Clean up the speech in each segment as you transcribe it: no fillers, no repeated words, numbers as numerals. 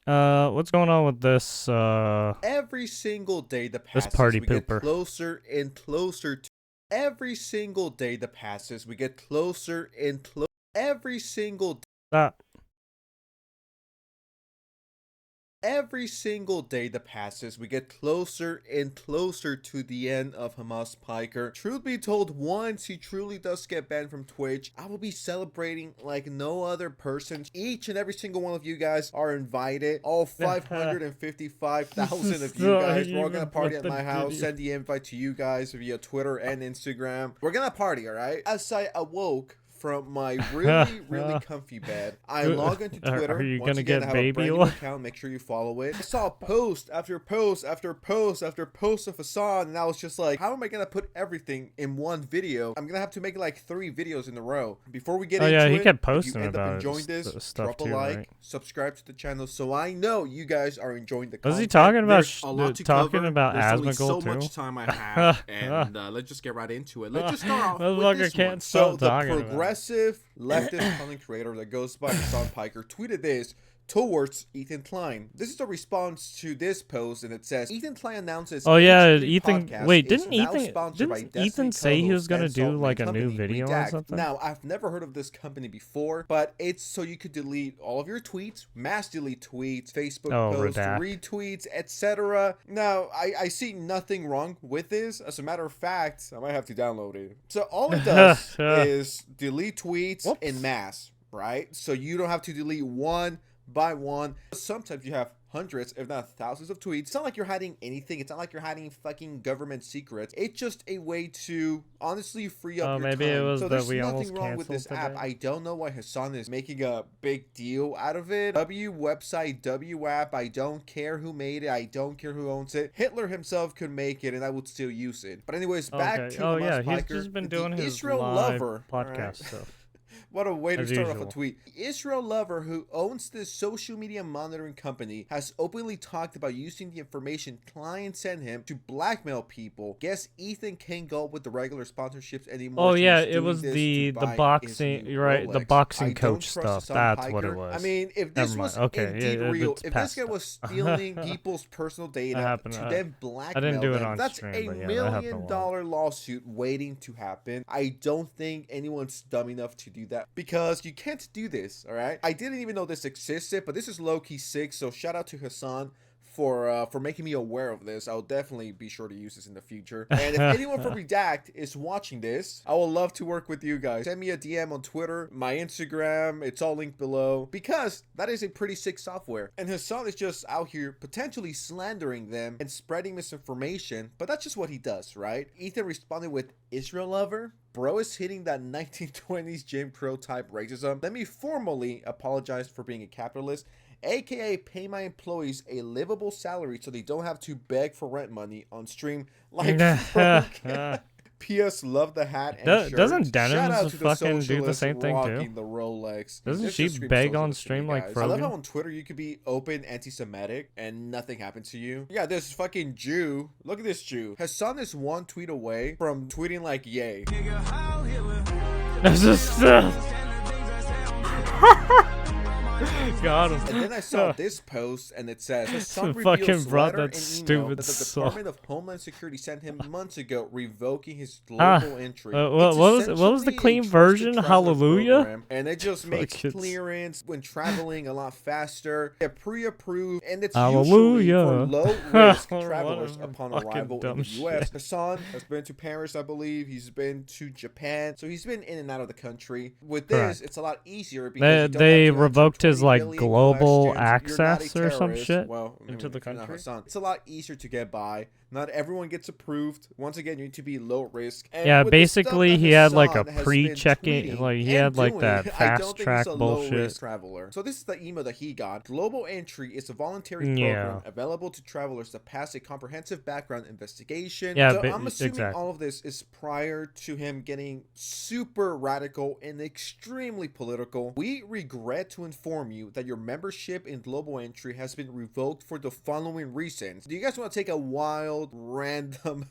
What's going on with this, Every single day that this passes, party we get pooper? closer and closer to. Every single day that passes, we get closer and closer. Every single That, Every single day that passes, we get closer and closer to the end of Hamas Piker. Truth be told, once he truly does get banned from Twitch, I will be celebrating like no other person. Each and every single one of you guys are invited. All this 555,000 is of you not guys. We're all gonna even party what at the my house. video. Send the invite to you guys via Twitter and Instagram. We're gonna party, alright? As I awoke from my really comfy bed, I log into Are Twitter. you Once gonna again, I get have a baby brand new oil? account. Make sure you follow it. I saw post after post after post after post of Hasan, and I was just like, how am I gonna put everything in one video? I'm gonna have to make like 3 videos in a row. Before we get Oh yeah, into he it, kept if you posting end up about enjoying this, stuff drop a too, right? like, subscribe to the channel so I know you guys are enjoying the Was he content. talking about There's a lot to talking cover. about There's only Asmongold so too? much time I have, and let's just get right into it. Let's just start off with Motherfucker this one. can't So stop the talking about it. progressive leftist content creator that goes by Hasan Piker tweeted this towards Ethan Klein. This is a response to this post, and it says Ethan Klein announces Oh yeah, H3 Ethan. podcast Wait, is now sponsored by didn't Ethan Destiny say he co-host was gonna and do Saltman like a new company video or Redact. something? Now, I've never heard of this company before, but it's so you could delete all of your tweets, mass delete tweets, Facebook Oh, posts, redact. retweets, etc. Now, I see nothing wrong with this. As a matter of fact, I might have to download it. So all it does is delete tweets in Whoops. mass, right? So you don't have to delete one by one. Sometimes you have hundreds, if not thousands of tweets. It's not like you're hiding anything. It's not like you're hiding fucking government secrets. It's just a way to honestly free up Oh, your maybe it time. was So that there's we nothing almost wrong with this canceled app. today. I don't know why Hasan is making a big deal out of it. W website, W app. I don't care who made it. I don't care who owns it. Hitler himself could make it and I would still use it. But anyways, back Okay. to Oh Hamas yeah, he's Piker. just been The doing his Israel live lover, all right? podcast stuff What a way to as start off a usual. tweet. Israel Lover, who owns this social media monitoring company, has openly talked about using the information clients send him to blackmail people. Guess Ethan can't go with the regular sponsorships anymore, Oh so yeah, he's it doing was this to the buy his boxing. new You're right, the Rolex. boxing I don't coach trust stuff. Hasan That's what it Piker. I was. mean, if Never this mind. was Okay, indeed real, it's if this past guy stuff. was stealing That people's personal data happened. to then I didn't blackmail do it them, on that's stream, a but yeah, that happened a million while ago. dollar lawsuit waiting to happen. I don't think anyone's dumb enough to do that because you can't do this, all right? I didn't even know this existed, but this is low-key sick, so shout out to Hasan for making me aware of this. I'll definitely be sure to use this in the future. And if anyone from Redact is watching this, I would love to work with you guys. Send me a DM on Twitter, my Instagram, it's all linked below, because that is a pretty sick software. And Hasan is just out here potentially slandering them and spreading misinformation, but that's just what he does, right? Ethan responded with, Israel lover? Bro is hitting that 1920s Jim Crow type racism. Let me formally apologize for being a capitalist, aka pay my employees a livable salary so they don't have to beg for rent money on stream like Frank. P.S. Love the hat and shirt. Doesn't Shout out Denims to the fucking do the socialist same thing too? rocking the Rolex. Doesn't This she just screams beg on socialist to me, stream like guys. I love how Frogan? on Twitter you could be open anti-Semitic and nothing happened to you. Yeah, this fucking Jew. Look at this Jew. Hasan is one tweet away from tweeting like yay. This is got him. And then I saw this post, and it says Hasan Fucking reveals brought letter that and email stupid that the song. Department of Homeland Security sent him months ago, revoking his Ah, global entry. what was it? What was the Essentially a clean trusted version? travelers Hallelujah. program, and it just makes Fuck, it's- clearance when traveling a lot faster. It pre-approved, and it's usually Hallelujah. for low-risk What travelers a upon fucking arrival in dumb the U.S. shit. Hasan has been to Paris, I believe. He's been to Japan, so he's been in and out of the country. With this, Correct. it's a lot easier because They you don't they have to answer revoked his 20 like billion global questions. You're not a access or some terrorist. shit Well, I mean, into the if you're not country. Hasan, it's a lot easier to get by. Not everyone gets approved. Once again, you need to be low risk. And Yeah, with the stuff basically that he had like a Hasan has been pre-checking, tweeting like he and had like doing, that I don't fast think he's track a bullshit. low-risk traveler. So this is the email that he got. Global Entry is a voluntary Yeah. program available to travelers that pass a comprehensive background investigation. Yeah, So I'm assuming exactly. all of this is prior to him getting super radical and extremely political. We regret to inform you that your membership in Global Entry has been revoked for the following reasons. Do you guys want to take a wild, random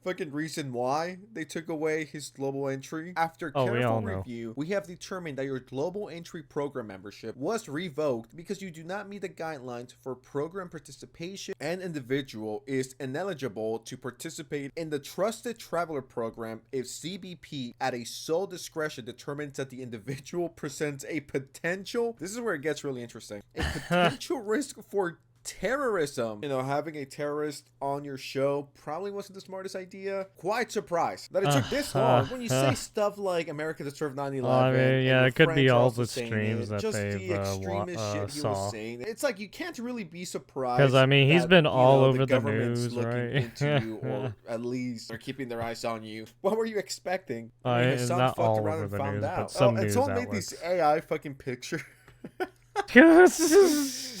fucking reason why they took away his global entry. After Oh, we all careful know. review, we have determined that your global entry program membership was revoked because you do not meet the guidelines for program participation and individual is ineligible to participate in the Trusted Traveler program if CBP at a sole discretion determines that the individual presents a potential, this is where it gets really interesting, a potential risk for terrorism. You know, having a terrorist on your show probably wasn't the smartest idea. Quite surprised that it took this long. When you say stuff like America deserved 9/11, Well, I mean, yeah, it could be all the saying streams it, that just they've the extremist shit he saw. was saying. It's like you can't really be surprised. Because I mean, he's that, been you all know, over the government's news, looking right? into you, or at least they're keeping their eyes on you. What were you expecting? It's Hasan not fucked all around over and the found news, out. but some and news someone made outlets. these AI fucking picture.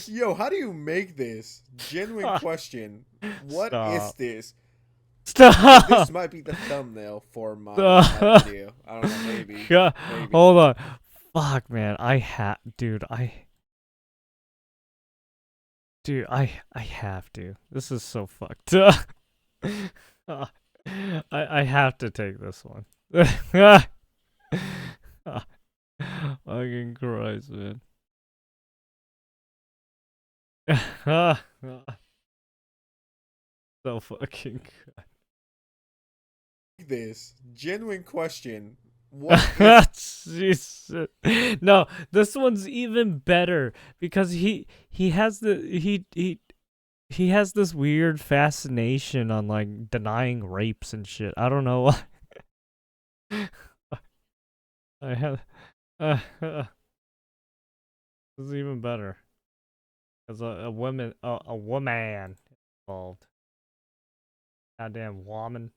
Yo, how do you make this? Genuine question. What is this? Stop. This might be the thumbnail for my video. I don't know, maybe. Maybe. Hold on. Fuck, man. Dude, I have to. This is so fucked. I have to take this one. Fucking Christ, man. So fucking good. This genuine question. What Jesus. No, this one's even better because he has he has this weird fascination on like denying rapes and shit. I don't know why. I have this is even better because a woman involved. Goddamn woman.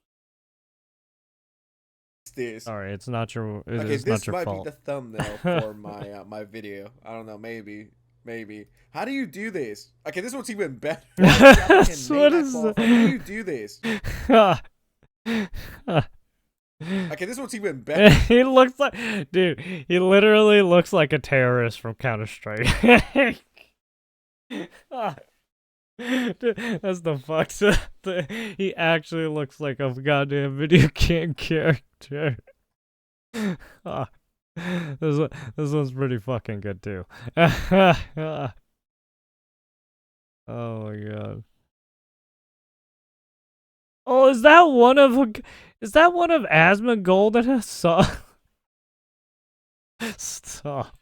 this? Sorry, it's not your. Okay, It's this not your might fault. be the thumbnail for my my video. I don't know, maybe. How do you do this? Okay, this one's even better. What is How do you do this? Okay, this one's even better. He looks like, dude. He literally looks like a terrorist from Counter-Strike. Dude, that's the fuck. He actually looks like a goddamn video game character. This one's pretty fucking good too. Oh my god. Oh, is that one of Asmongold and Hasan? Stop.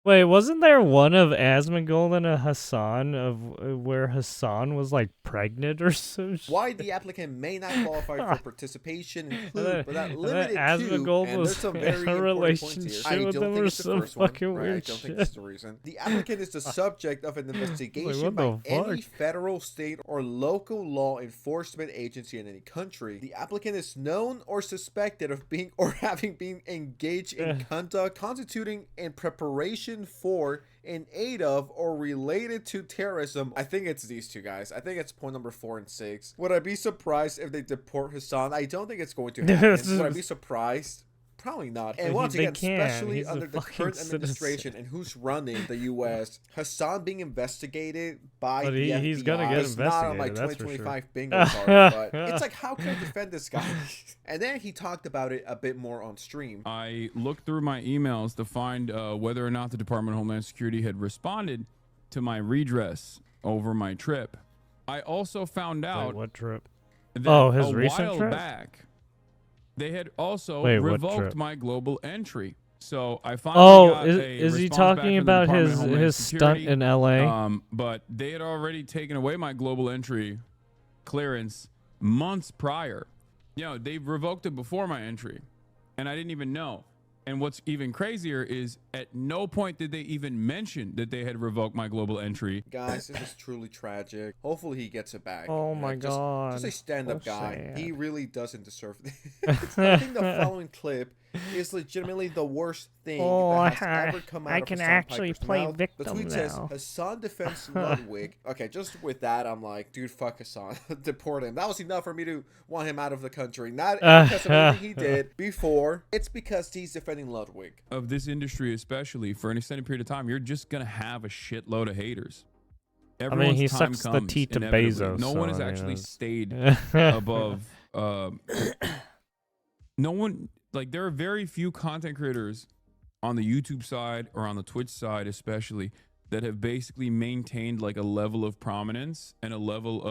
Wait, wasn't there one of Asmongold and a Hasan of where Hasan was like pregnant or some shit? Why the applicant may not qualify for participation include, but not limited to, Asmongold and was there's some in very a important points here. relationship I with don't them think or it's the some first one. fucking Right, I weird don't think shit. this is the reason. The applicant is the subject of an investigation by what the any fuck? federal, state, or local law enforcement agency in any country. The applicant is known or suspected of being or having been engaged in conduct constituting in preparation for, in aid of, or related to terrorism. I think it's these two guys. I think it's point number 4 and 6. Would I be surprised if they deport Hasan? I don't think it's going to happen. Would I be surprised? Probably not. And once again, especially He's under the current administration and who's running the U.S., Hasan being investigated by the FBI he's gonna get is not on my investigated, that's for 2025 sure. bingo card. But it's like, how can I defend this guy? And then he talked about it a bit more on stream. I looked through my emails to find whether or not the Department of Homeland Security had responded to my redress over my trip. I also found out Wait, what trip? that his a recent while trip? back they had also Wait, what revoked trip? my global entry. So I finally got a is he response back talking from the about Department of Homeland his stunt Security. in LA? But they had already taken away my global entry clearance months prior. You know, they revoked it before my entry, and I didn't even know. And what's even crazier is at no point did they even mention that they had revoked my global entry. Guys, this is truly tragic. Hopefully he gets it back. Oh my Just god. a stand-up So guy. sad. He really doesn't deserve this. I think the following clip is legitimately the worst thing that has ever come out of Hasan Piker's mouth. The tweet says, Hasan defends Ludwig. Okay, just with that, I'm like, dude, fuck Hasan. Deport him. That was enough for me to want him out of the country. Not because of anything he did before. It's because he's defending Ludwig. Of this industry, especially for an extended period of time, you're just gonna have a shitload of haters. Everyone's he time sucks the comes tea to inevitably. Bezos. No one has so, actually it's- stayed above. No one, like, there are very few content creators on the YouTube side or on the Twitch side, especially, that have basically maintained like a level of prominence and a level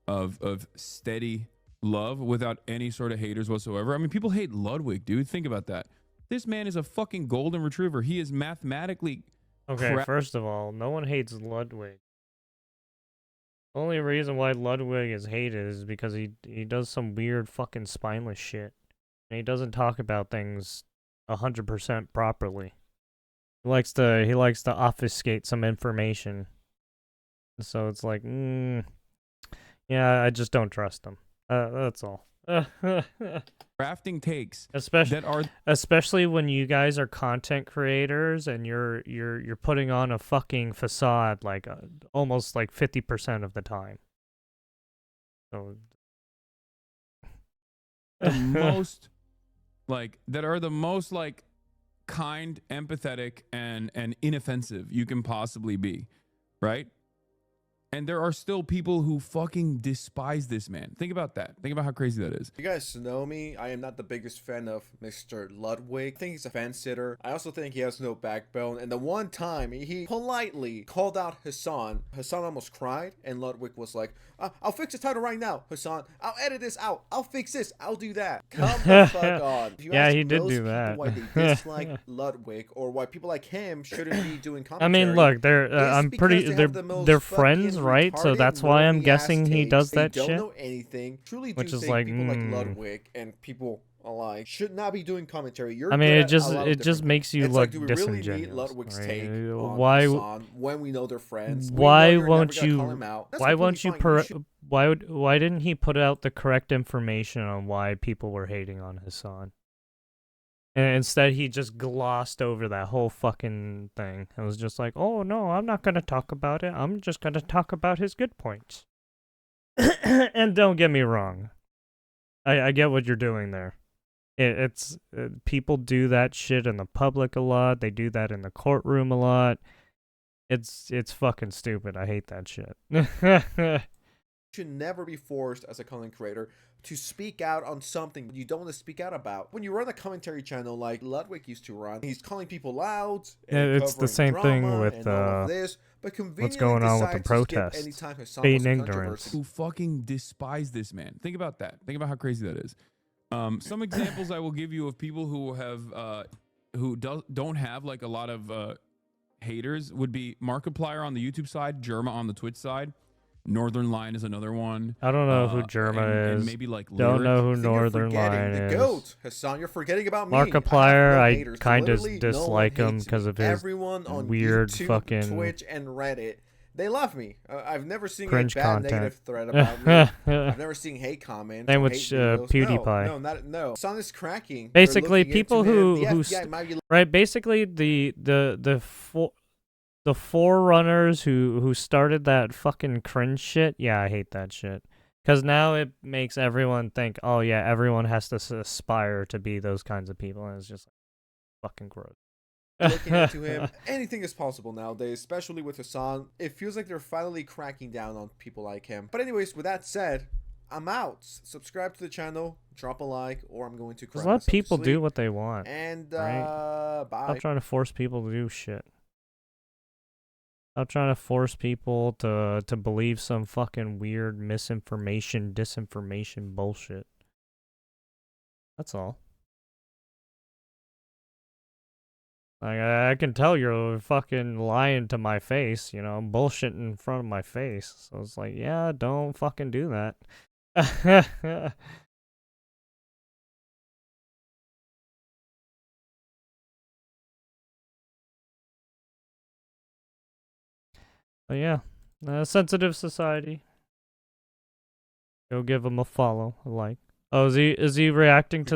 of steady love without any sort of haters whatsoever. I mean, people hate Ludwig, dude. Think about that. This man is a fucking golden retriever. He is mathematically Okay, first of all, no one hates Ludwig. The only reason why Ludwig is hated is because he does some weird fucking spineless shit. And he doesn't talk about things 100% properly. He likes to obfuscate some information. So it's like, yeah, I just don't trust him. That's all. crafting takes Especially that are Especially when you guys are content creators and you're putting on a fucking facade like almost like 50% of the time. So the most like kind, empathetic, and inoffensive you can possibly be, right? And there are still people who fucking despise this man. Think about that. Think about how crazy that is. You guys know me. I am not the biggest fan of Mr. Ludwig. I think he's a fan sitter. I also think he has no backbone. And the one time he politely called out Hasan, Hasan almost cried. And Ludwig was like, I'll fix the title right now, Hasan. I'll edit this out. I'll fix this. I'll do that. Come the fuck on. If you Yeah, ask he did those do people that. why they dislike Ludwig or why people like him shouldn't be doing I commentary. mean, look, they're I'm because pretty they they're have the most they're fucking friends, right? So retarded, that's why I'm normie-ass guessing he takes. does They that don't shit. know anything. Truly do Which is think like, people like Ludwig and people alike should not be doing commentary. You're I mean, good it at just a lot of it just different makes you things. It's look like, do we really need disingenuous. Ludwig's right? take on Why Hasan when we know they're friends? We know why you're won't never gonna call you him out. That's why completely won't you fine. You should why didn't he put out the correct information on why people were hating on Hasan? And instead he just glossed over that whole fucking thing. It was just like, "Oh no, I'm not going to talk about it. I'm just going to talk about his good points." And don't get me wrong. I get what you're doing there. It's people do that shit in the public a lot. They do that in the courtroom a lot. It's fucking stupid. I hate that shit. should never be forced as a content creator to speak out on something you don't want to speak out about. When you run a commentary channel like Ludwig used to run, he's calling people out and Yeah, it's the covering same thing drama with and all of this, but conveniently what's going on with the decides to skip protests. any time Hasan Feign was a ignorance. controversy. Who fucking despise this man. Think about that. Think about how crazy that is. Some examples I will give you of people who have don't have like a lot of haters would be Markiplier on the YouTube side, Germa on the Twitch side. Northern Line is another one. I don't know who Germa and is. maybe like Don't Lyric. know who I think you're Northern forgetting Line the is. GOAT, Hasan. You're forgetting about me. Markiplier, I I have no haters. kind of Literally, dislike no one him hates because me. of his Everyone on weird YouTube, fucking Twitch, and Reddit, they love me. I've never seen a cringe bad content. negative thread about me. I've never seen hate comments. Same or with hate videos. PewDiePie. No. Hasan is cracking. Basically, They're looking people into him. who The FBI might be right, basically the forerunners who started that fucking cringe shit. Yeah, I hate that shit. Because now it makes everyone think, oh yeah, everyone has to aspire to be those kinds of people, and it's just like, fucking gross. looking into him. Anything is possible nowadays, especially with Hasan. It feels like they're finally cracking down on people like him. But anyways, with that said, I'm out. Subscribe to the channel, drop a like, or I'm going to cry Just let myself to people do sleep. what they want. And right? bye. Stop trying to force people to do shit. Stop trying to force people to believe some fucking weird misinformation, disinformation bullshit. That's all. Like, I can tell you're fucking lying to my face, you know, bullshitting in front of my face. So it's like, yeah, don't fucking do that. But yeah, sensitive society. Go give him a follow, a like. Oh, is he reacting to